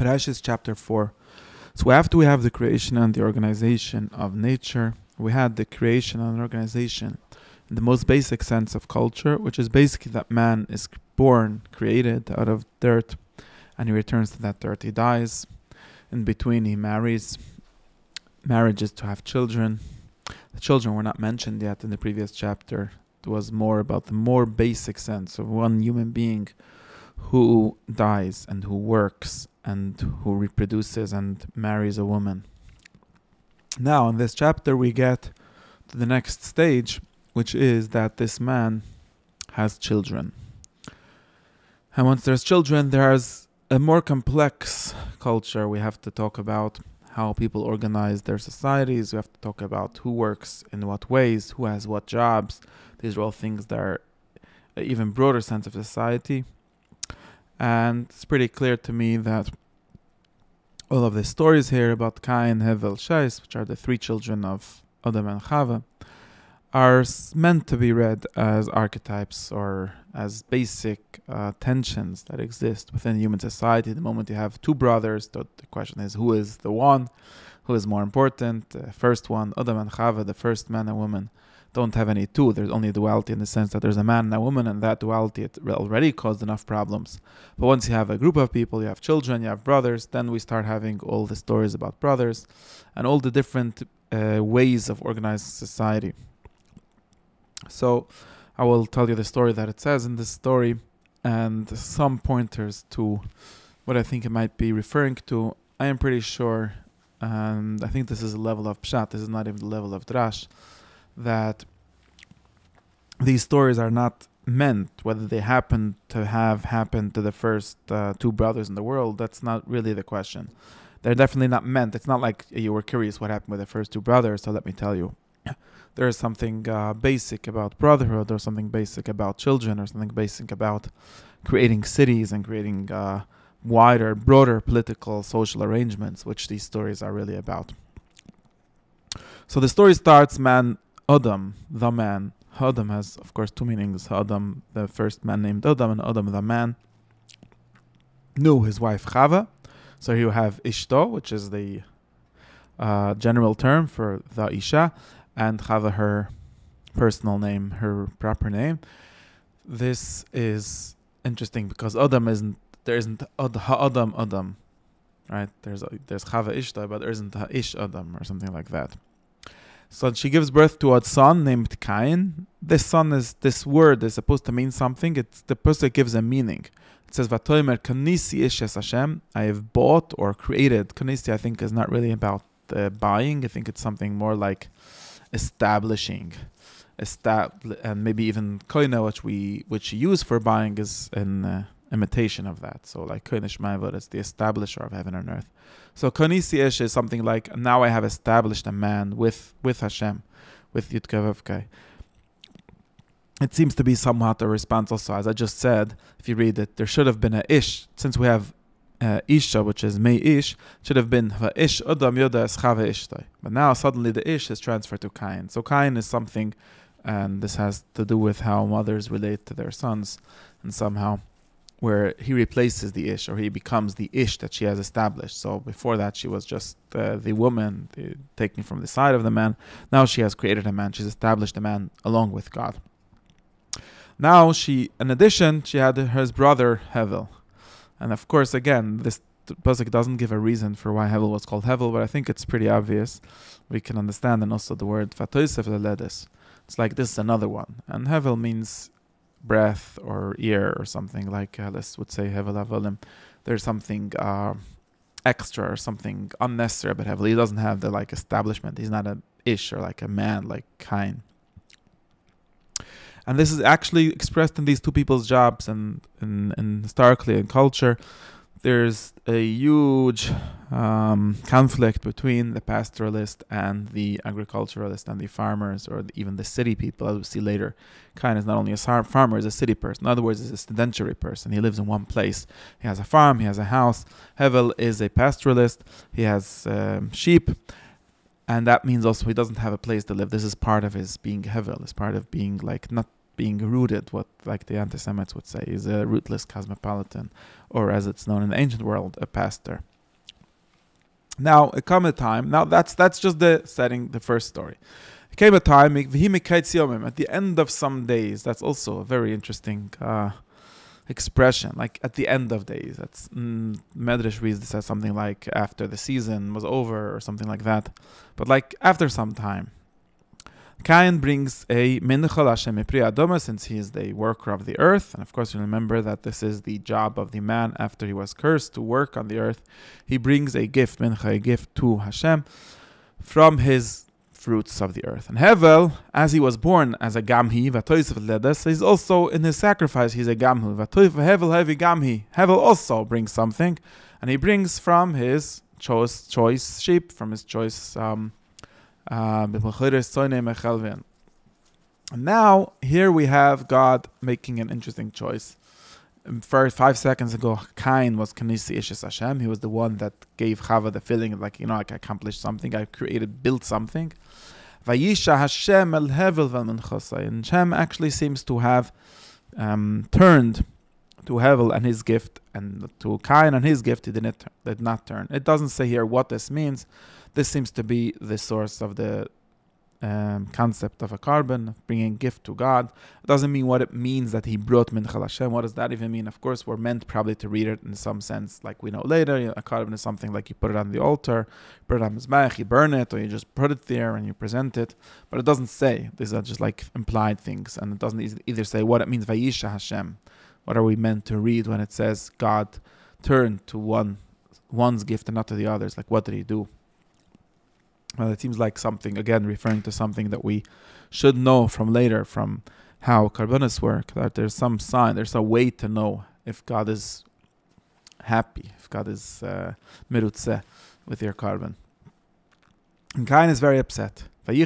Breishis Chapter 4. So after we have the creation and the organization of nature, we had the creation and organization in the most basic sense of culture, which is basically that man is born, created out of dirt, and he returns to that dirt. He dies. In between, he marries. Marriage is to have children. The children were not mentioned yet in the previous chapter. It was more about the more basic sense of one human being who dies and who works and who reproduces and marries a woman. Now, in this chapter, we get to the next stage, which is that this man has children. And once there's children, there's a more complex culture. We have to talk about how people organize their societies. We have to talk about who works in what ways, who has what jobs. These are all things that are an even broader sense of society. And it's pretty clear to me that all of the stories here about Cain, Hevel, Shais, which are the three children of Adam and Chava, are meant to be read as archetypes or as basic tensions that exist within human society. The moment you have two brothers, the question is, who is the one? Who is more important? The first one, Adam and Chava, the first man and woman, don't have any two. There's only duality in the sense that there's a man and a woman, and that duality it already caused enough problems. But once you have a group of people, you have children, you have brothers, then we start having all the stories about brothers and all the different ways of organizing society. So I will tell you the story that it says in this story and some pointers to what I think it might be referring to. I am pretty sure, and I think this is a level of pshat, this is not even the level of drash, that these stories are not meant, whether they happen to have happened to the first two brothers in the world, that's not really the question. They're definitely not meant. It's not like you were curious what happened with the first two brothers, so let me tell you. There is something basic about brotherhood, or something basic about children, or something basic about creating cities and creating wider, broader political, social arrangements, which these stories are really about. So the story starts, man, Adam, the man. Adam has, of course, two meanings. Adam, the first man named Adam, and Adam, the man, knew his wife Chava. So here you have Ishto, which is the general term for the Isha, and Chava, her personal name, her proper name. This is interesting because there isn't Adam, right? There's Chava Ishta, but there isn't Ish Adam or something like that. So she gives birth to a son named Cain. This word is supposed to mean something. It's the person that gives a meaning. It says, Vatoimer Kanisi Ishes Hashem. I have bought or created. Kanisi, I think, is not really about buying. I think it's something more like establishing. And maybe even koina, which you use for buying, is an imitation of that. So like koinish ma'avod, it's the establisher of heaven and earth. So konisi ish is something like, now I have established a man with Hashem, with Yitzchok. It seems to be somewhat a response also, as I just said. If you read it, there should have been a ish, since we have isha, which is mei ish, should have been ish adam yoda es chava ishtay. But now suddenly the ish is transferred to Cain. So Cain is something, and this has to do with how mothers relate to their sons, and somehow where he replaces the ish, or he becomes the ish that she has established. So before that, she was just the woman taken from the side of the man. Now she has created a man. She's established a man along with God. Now in addition, she had her brother Hevel. And of course, again, this pasuk doesn't give a reason for why Hevel was called Hevel, but I think it's pretty obvious. We can understand, and also the word Fatoisef Leledis. It's like this is another one. And Hevel means breath or ear or something, like let's would say Hevel Avolim. There's something extra or something unnecessary about Hevel. He doesn't have the like establishment. He's not an ish or like a man like Cain. And this is actually expressed in these two people's jobs, and historically in culture, there's a huge conflict between the pastoralist and the agriculturalist and the farmers, or even the city people, as we'll see later. Cain is not only a farmer, he's a city person. In other words, he's a sedentary person. He lives in one place. He has a farm, he has a house. Hevel is a pastoralist. He has sheep. And that means also he doesn't have a place to live. This is part of his being Hevel. It's part of being like not being rooted, what like the anti-Semites would say, is a rootless cosmopolitan, or as it's known in the ancient world, a pastor. Now, it came a time. Now, that's just the setting, the first story. It came a time, at the end of some days. That's also a very interesting expression, like at the end of days. That's Medrash reads this as something like after the season was over or something like that. But like after some time, Cain brings a mincha l'Hashem mipri adama, since he is the worker of the earth. And of course, you remember that this is the job of the man after he was cursed to work on the earth. He brings a gift, mincha, a gift to Hashem from his fruits of the earth. And Hevel, as he was born as a gamhi, he's also in his sacrifice, he's a gamhu. Hevel also brings something, and he brings from his choice sheep, from his choice and now, here we have God making an interesting choice. First, 5 seconds ago, Cain was Kanisi Ishes Hashem. He was the one that gave Chava the feeling like, I accomplished something, I built something. Vayisha Hashem el Hevel vel Menchosai. And Hashem actually seems to have turned to Hevel and his gift, and to Cain and his gift he did not turn. It doesn't say here what this means. This seems to be the source of the concept of a carbon, bringing gift to God. It doesn't mean what it means that he brought Mincha Hashem. What does that even mean? Of course, we're meant probably to read it in some sense, like we know later. A carbon is something like you put it on the altar, put it on Mizbech, you burn it, or you just put it there and you present it. But it doesn't say. These are just like implied things, and it doesn't either say what it means, Vayisha Hashem. What are we meant to read when it says God turned to one's gift and not to the others? Like, what did he do? Well, it seems like something, again, referring to something that we should know from later, from how karbanos work, that there's some sign, there's a way to know if God is happy, if God is mirutzeh with your carbon. And Cain is very upset. And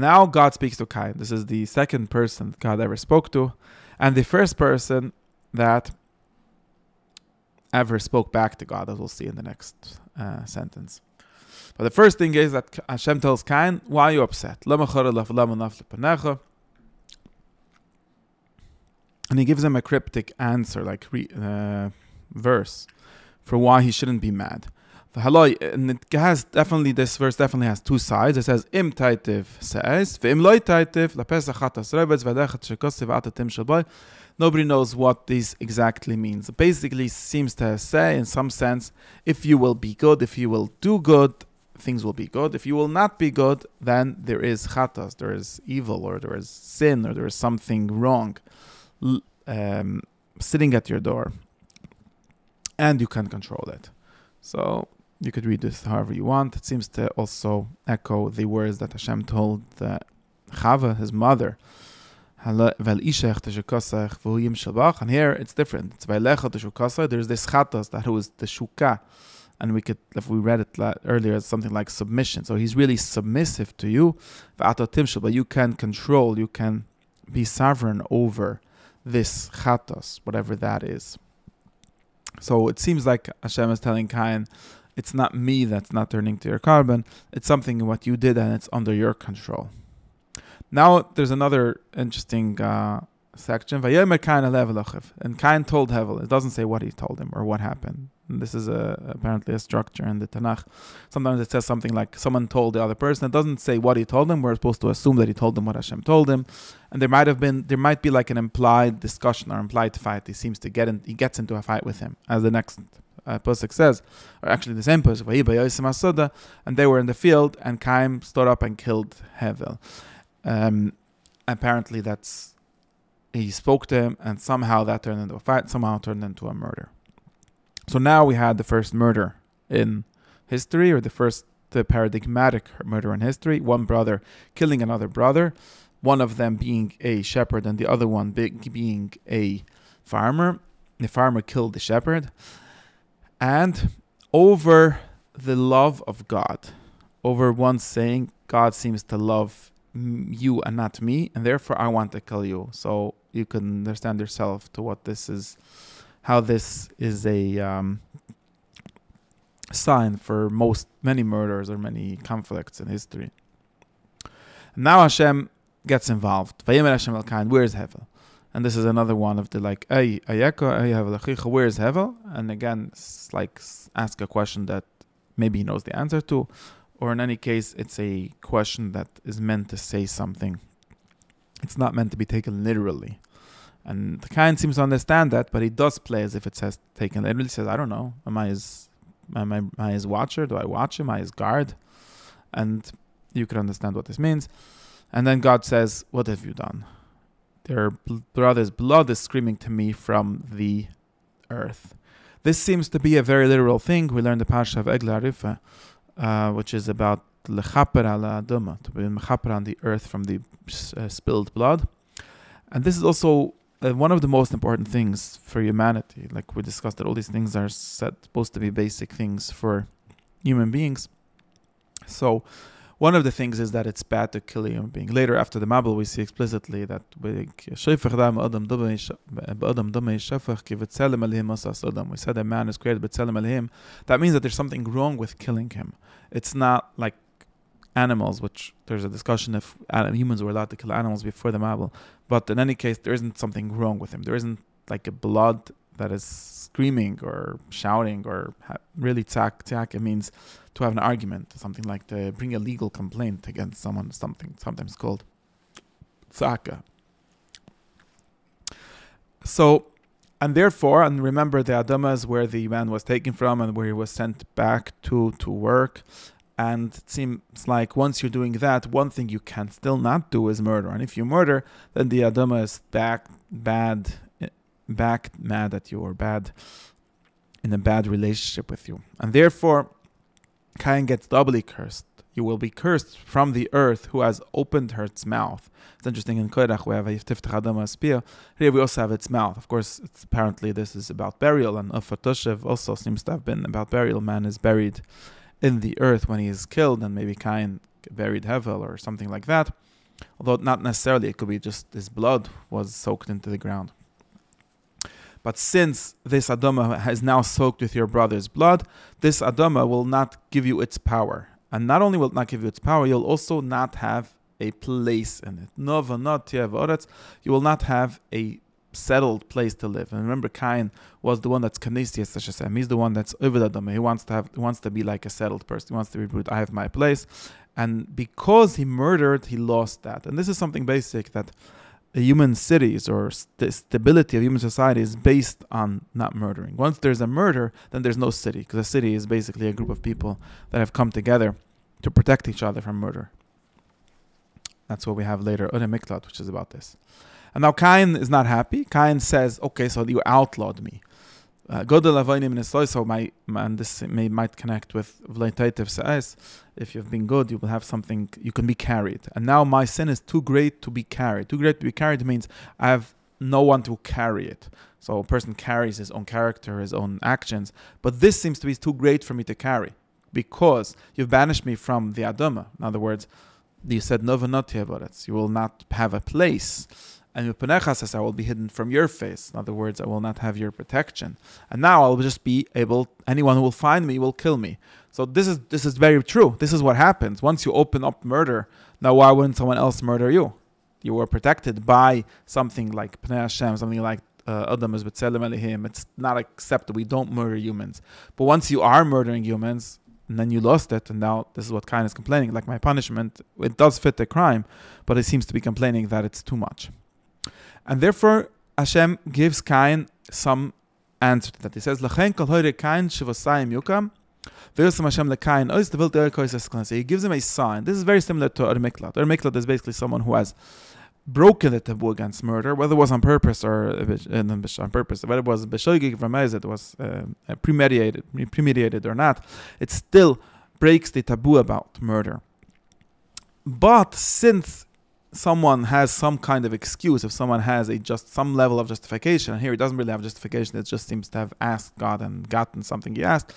now God speaks to Cain. This is the second person God ever spoke to, and the first person that ever spoke back to God, as we'll see in the next sentence. But the first thing is that Hashem tells Cain, why are you upset? And he gives him a cryptic answer, like verse, for why he shouldn't be mad. And it has definitely, this verse definitely has two sides. It says, Im taitiv se'es, ve'im loy taitiv, lapesach chatas revetz, v'adechat shekosiv atatim shalbay. Nobody knows what this exactly means. It basically seems to say, in some sense, if you will be good, if you will do good, things will be good. If you will not be good, then there is chatas, there is evil, or there is sin, or there is something wrong sitting at your door, and you can't control it. So you could read this however you want. It seems to also echo the words that Hashem told Chava, his mother. And here it's different. It's there's this chatas, that was the shuka. And we could, if we read it earlier, as something like submission. So he's really submissive to you, but you can control, you can be sovereign over this chatos, whatever that is. So it seems like Hashem is telling Cain, it's not me that's not turning to your carbon, it's something what you did and it's under your control. Now there's another interesting section. And Cain told Hevel. It doesn't say what he told him or what happened. And this is apparently a structure in the Tanakh. Sometimes it says something like someone told the other person. It doesn't say what he told him. We're supposed to assume that he told them what Hashem told him. And there might be like an implied discussion or implied fight. He gets into a fight with him, as the next pasuk says, or actually the same pasuk. And they were in the field, and Cain stood up and killed Hevel. Apparently he spoke to him, and somehow that turned into a fight, somehow turned into a murder. So now we had the first murder in history, or the paradigmatic murder in history. One brother killing another brother, one of them being a shepherd and the other one being a farmer. The farmer killed the shepherd. And over the love of God, over one saying, God seems to love you and not me, and therefore I want to kill you. So you can understand yourself to what this is, how this is a sign for many murders or many conflicts in history. Now Hashem gets involved. Vayemer Hashem el Cain, where is Hevel? And this is another one of the like, ay ayeka, ay havalachicha, where is Hevel? And again, it's like ask a question that maybe he knows the answer to, or in any case, it's a question that is meant to say something. It's not meant to be taken literally. And the Kain seems to understand that, but he does play as if it says taken literally. He says, I don't know, am I his watcher? Do I watch him? Am I his guard? And you can understand what this means. And then God says, what have you done? Their brother's blood is screaming to me from the earth. This seems to be a very literal thing. We learned the Parsha of Egla Arifa, which is about lechaper ala adama, to be mechaper on the earth from the spilled blood. And this is also one of the most important things for humanity. Like we discussed, that all these things are supposed to be basic things for human beings. So one of the things is that it's bad to kill a human being. Later, after the Mabel, we see explicitly that we said that man is created b'tzelem elihim. That means that there's something wrong with killing him. It's not like animals, which there's a discussion if humans were allowed to kill animals before the Mabel. But in any case, there isn't something wrong with him. There isn't like a blood that is screaming or shouting or really tzak. It means to have an argument, something like to bring a legal complaint against someone, sometimes called tzaka. So, and therefore, and remember the Adama is where the man was taken from and where he was sent back to work. And it seems like once you're doing that, one thing you can still not do is murder. And if you murder, then the Adama is back mad at you, or bad in a bad relationship with you. And therefore, Cain gets doubly cursed. You will be cursed from the earth who has opened her its mouth. It's interesting in Korach we have Yiftiftach Adama Aspia. Here we also have its mouth. Of course, apparently this is about burial, and Ufat Toshev also seems to have been about burial. Man is buried in the earth when he is killed, and maybe Cain buried Hevel or something like that. Although not necessarily, it could be just his blood was soaked into the ground. But since this Adama has now soaked with your brother's blood, this Adama will not give you its power. And not only will it not give you its power, you'll also not have a place in it. You will not have a settled place to live. And remember, Cain was the one that's Kanisius Hashem. He's the one that's over the Adama. He wants to be like a settled person. He wants to be brute. I have my place. And because he murdered, he lost that. And this is something basic, that human cities or the stability of human society is based on not murdering. Once there's a murder, then there's no city, because a city is basically a group of people that have come together to protect each other from murder. That's what we have later, Ure Miklat, which is about this. And now Cain is not happy. Cain says, okay, so you outlawed me. So this might connect with V'leitaitiv Sa'es. If you've been good, you will have something, you can be carried. And now my sin is too great to be carried. Too great to be carried means I have no one to carry it. So a person carries his own character, his own actions. But this seems to be too great for me to carry, because you've banished me from the Adama. In other words, you said, you will not have a place. And Yupanecha says, I will be hidden from your face. In other words, I will not have your protection. And now I'll just be able, anyone who will find me will kill me. So this is very true. This is what happens. Once you open up murder, now why wouldn't someone else murder you? You were protected by something like Pnei Hashem, something like Adam is b'tzelem elihim. It's not acceptable. We don't murder humans. But once you are murdering humans, and then you lost it, and now this is what Cain is complaining. Like, my punishment, it does fit the crime, but it seems to be complaining that it's too much. And therefore, Hashem gives Cain some answer to that. He says, "L'chein kol hoire Cain shivosayim yukam, v'yosem Hashem leCain ois devil de'erkois esklans." He gives him a sign. This is very similar to Ur Miklat. Ur Miklat is basically someone who has broken the taboo against murder, whether it was on purpose or on purpose, whether it was b'shoigig v'mez, it was premeditated or not. It still breaks the taboo about murder. But since someone has some kind of excuse, if someone has some level of justification, and here he doesn't really have justification, it just seems to have asked God and gotten something he asked,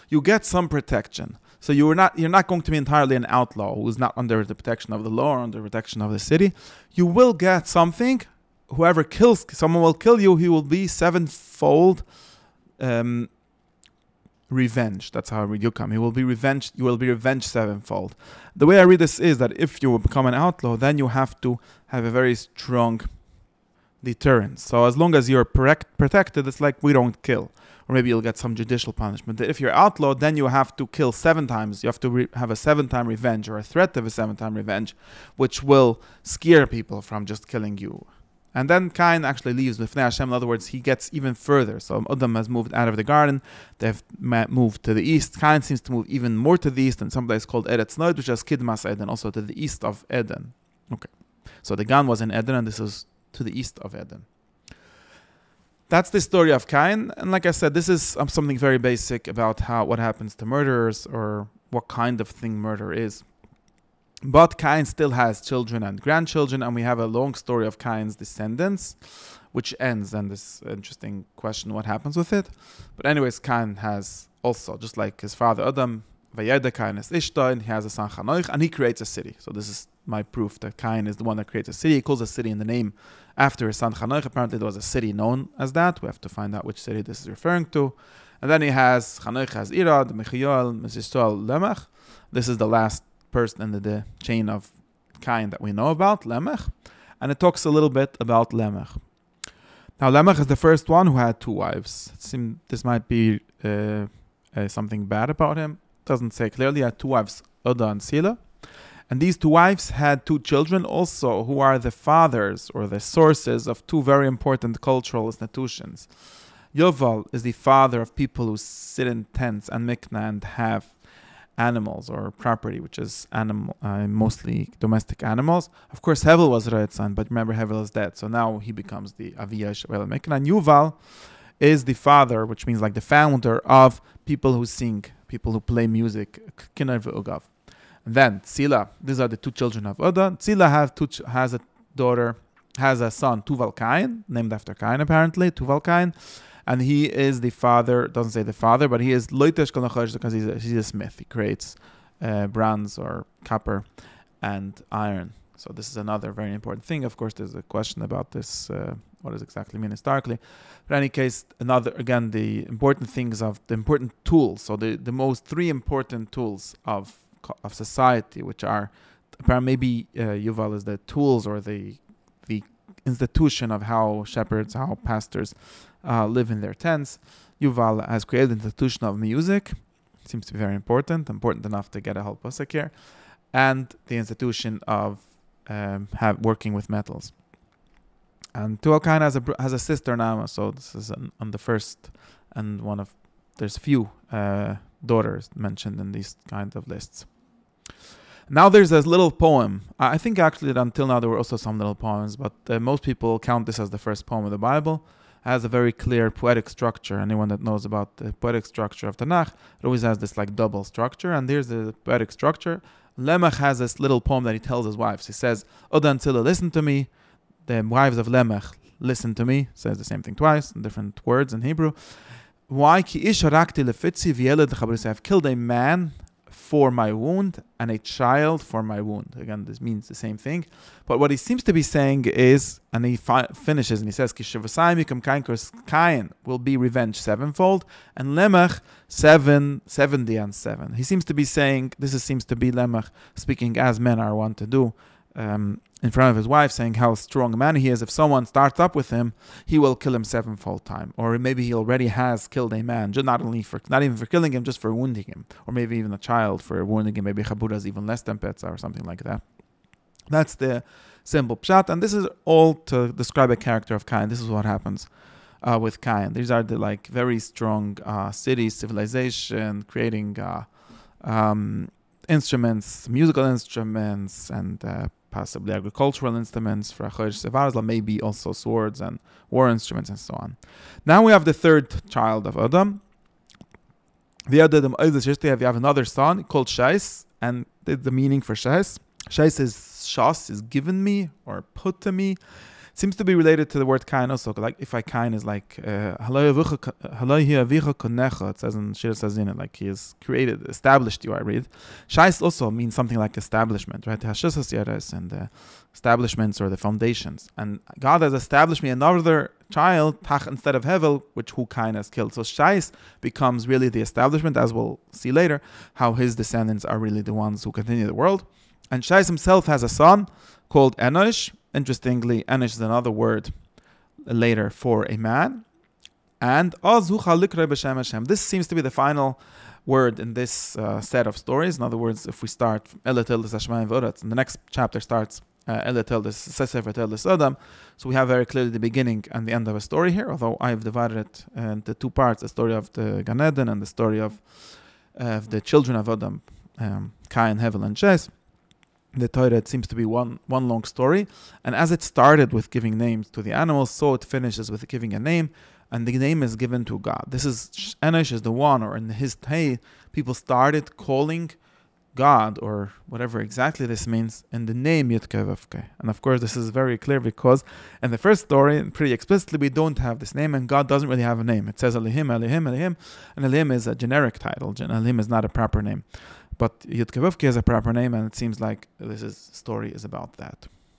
you get some protection. So you're not going to be entirely an outlaw who is not under the protection of the law or under the protection of the city. You will get something. Whoever kills someone will kill you, he will be sevenfold revenged. That's how I read Yukam. He will be revenged. You will be revenged sevenfold. The way I read this is that if you will become an outlaw, then you have to have a very strong deterrence. So as long as you're protected, it's like we don't kill. Or maybe you'll get some judicial punishment. If you're outlawed, then you have to kill 7 times. You have to have a 7-time revenge or a threat of a 7-time revenge, which will scare people from just killing you. And then Cain actually leaves with Hashem. In other words, he gets even further. So Adam has moved out of the garden. They've moved to the east. Cain seems to move even more to the east in some place called Eretz Nod, which is Kidmas Eden, also to the east of Eden. Okay. So the Gan was in Eden, and this is to the east of Eden. That's the story of Cain, and like I said, this is something very basic about what happens to murderers or what kind of thing murder is. But Cain still has children and grandchildren, and we have a long story of Cain's descendants, which ends, and this interesting question, what happens with it? But anyways, Cain has also, just like his father Adam, Vayeda Cain is Ishta, and he has a son Chanoich, and he creates a city. So this is my proof that Cain is the one that creates a city. He calls a city in the name after his son Chanoich. Apparently there was a city known as that. We have to find out which city this is referring to. And then Chanoich has Irad, Mechiel, Mesistol, Lemech. This is the last person in the chain of Cain that we know about, Lemech. And it talks a little bit about Lemech. Now Lemech is the first one who had 2 wives. It seems this might be something bad about him. It doesn't say clearly. He had 2 wives, Oda and Sila. And these 2 wives had 2 children also, who are the fathers or the sources of 2 very important cultural institutions. Yoval is the father of people who sit in tents and mikna and have animals or property, which is mostly domestic animals. Of course, Hevel was Roet's son, but remember, Hevel is dead. So now he becomes the Aviyah Shavel Mikna. And Yuval is the father, which means like the founder of people who sing, people who play music, Kinar V'ugav. Then Tzila, these are the 2 children of Uda. Tzila has a son, Tuval Cain, named after Cain apparently, Tuval Cain, and he is the father. Doesn't say the father, but he is Loitesh Kol Nachosh because he's a smith. He creates bronze or copper and iron. So this is another very important thing. Of course, there's a question about this. What does exactly mean historically? But in any case, the important things of the important tools. So the most 3 important tools of society, which are apparently maybe Yuval is the tools or the institution of how shepherds, how pastors live in their tents. Yuval has created the institution of music. It seems to be very important enough to get a whole pasuk here, and the institution of working with metals. And Tuval Cain has a sister Naama, so this is on the first and one of there's few daughters mentioned in these kind of lists. Now there's this little poem. I think actually that until now there were also some little poems, but most people count this as the first poem of the Bible. It has a very clear poetic structure. Anyone that knows about the poetic structure of Tanakh, it always has this like double structure, and there's the poetic structure. Lemech has this little poem that he tells his wives. He says, Oda and Tzila, listen to me. The wives of Lemech, listen to me. Says the same thing twice in different words in Hebrew. Why? I've killed a man for my wound and a child for my wound. Again, this means the same thing. But what he seems to be saying is, and he finishes and he says, Cain will be revenged 7-fold, and Lemech 70 and 7. He seems to be saying, seems to be Lemech speaking as men are wont to do, in front of his wife, saying how strong a man he is. If someone starts up with him, he will kill him 7-fold time. Or maybe he already has killed a man, not even for killing him, just for wounding him. Or maybe even a child for wounding him. Maybe Chabura is even less than Petza or something like that. That's the simple pshat. And this is all to describe a character of Cain. This is what happens with Cain. These are the like very strong cities, civilization, creating instruments, musical instruments, and possibly agricultural instruments for Achosh Sevarzla, maybe also swords and war instruments and so on. Now we have the 3rd child of Adam. We have another son called Shais, and the meaning for Shais. Shais is Shas, is given me or put to me. Seems to be related to the word Cain also. Like if I Cain is like it says in Shir Sazina, like he is created, established you, I read. Shais also means something like establishment, right? And establishments or the foundations. And God has established me another child, Tach instead of Hevel, who Cain has killed. So Shais becomes really the establishment, as we'll see later, how his descendants are really the ones who continue the world. And Shais himself has a son called Enosh. Interestingly, Enosh is another word later for a man. And this seems to be the final word in this set of stories. In other words, if we start and the next chapter starts so we have very clearly the beginning and the end of a story here, although I've divided it into two parts, the story of the Gan Eden and the story of the children of Adam, Cain, Hevel, and Ches. The Torah, it seems to be one long story, and as it started with giving names to the animals, so it finishes with giving a name, and the name is given to God. This is Enosh is the one, or in his day, people started calling God, or whatever exactly this means, in the name Yitzchok. And of course, this is very clear because in the first story, pretty explicitly, we don't have this name, and God doesn't really have a name. It says Elohim, Elohim, Elohim, and Elohim is a generic title. Elohim is not a proper name. But Yitzchok is a proper name, and it seems like this story is about that.